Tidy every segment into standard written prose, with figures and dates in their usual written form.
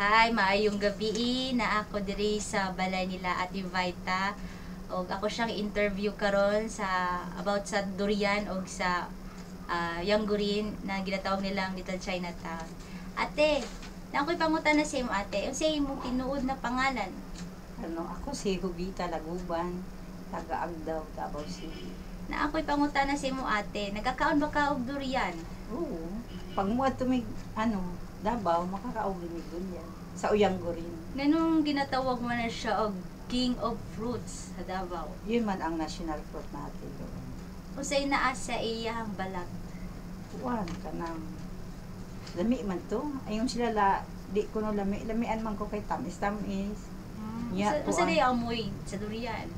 Hi, maayong gabi na ako diri sa balay nila Ate Vita. Og ako siyang interview karon sa about sa durian og sa Yanggurin na ginatawag nilang Little Chinatown. Ate, na ako'y pangutan na sa imo ate. Unsa imong tinuod na pangalan? Ako si Jovita Laguban, taga-Agdaw, Davao City. Na ako'y pangutan na sa imo ate. Nagkakaon ba ka og durian? Oo. Pag muad tumig, Davao, makakaugin ni Gulyan. Sa Uyanggurin. Nganong ginatawag mo na siya og King of Fruits sa Davao? Yun man ang national fruit natin doon. Unsay naa sa iyang balat? Kuwan ka nang lami man to. Ayun sila di ko no lamian man ko kay tamis-tamis. Ya, Usa kuwan. di amoy sa durian?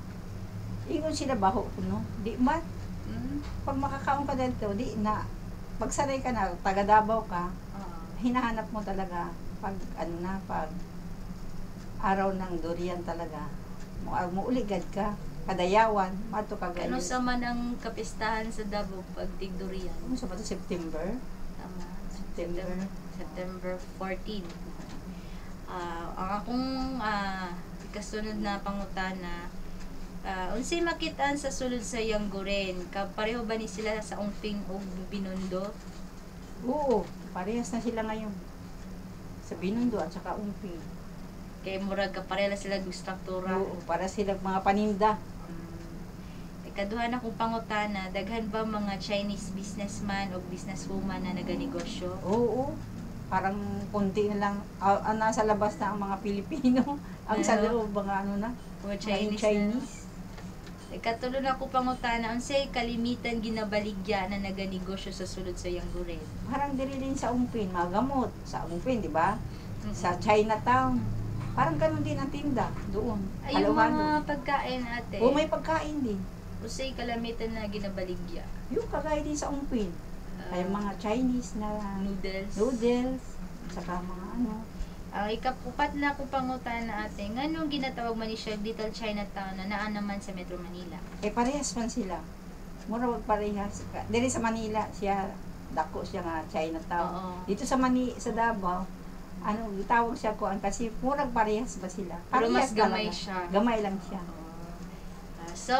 Ingon sila baho ko no. Di man. Mm. Pag makakaon ka dito, di na. Pag sanay ka na, taga Davao ka, hinahanap mo talaga pag pag araw ng durian talaga. Muuligad ka, kadayawan, mato ka Ano gayon. sa man ang kapistahan sa Davao pag tig durian? Ano sa ba to, September? Tama. September. September 14. Ang akong kasunod na pangutana, unsay makitaan sa sulod sa Yangguren? Pareho ba ni sila sa Ungping o Binondo? Oo, parehas na sila ngayon. Sa Binondo at saka Umpi. Kay murag kapareha sila ng struktura. Oo, para sila mga paninda. Ikaduha na kong pangutana, daghan ba mga Chinese businessman o businesswoman na naganegosyo? Oo, parang konti na lang. Nasa labas na ang mga Pilipino. Ang sa Ano? loob, mga Mga mga Chinese, Chinese. Ikatulo na ko pangutana, unsay kalimitan ginabaligya na naganegosyo sa sulod sa Yangguren? Parang diri din sa Ungpin, mga gamot. Sa Ungpin, di ba? Sa Chinatown. Parang ganun din ang tinda doon. Ay, yung Halo-halo. mga pagkain ate. O may pagkain din. Unsay kalamitan na ginabaligya? Yung kagaya din sa Ungpin. Ay mga Chinese na Noodles. noodles, saka mga Ang ikapupat na ko pangutana ate, nganong ginatawag man ni siya Little Chinatown na naa naman sa Metro Manila? parehas man sila. Mura wag parehas. Diri sa Manila, siya, dako siya nga Chinatown. Oo. Dito sa sa Davao, gitawag siya ko kasi murag parehas ba sila? Pero mas Parehas gamay talaga. siya. Gamay lang siya. So,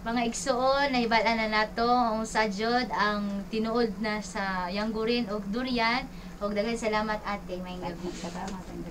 mga igsuon, nahibala na nato ang sajod ang tinuod na sa Yanggurin og durian. Og daghan salamat ate, may gabi. Salamat ang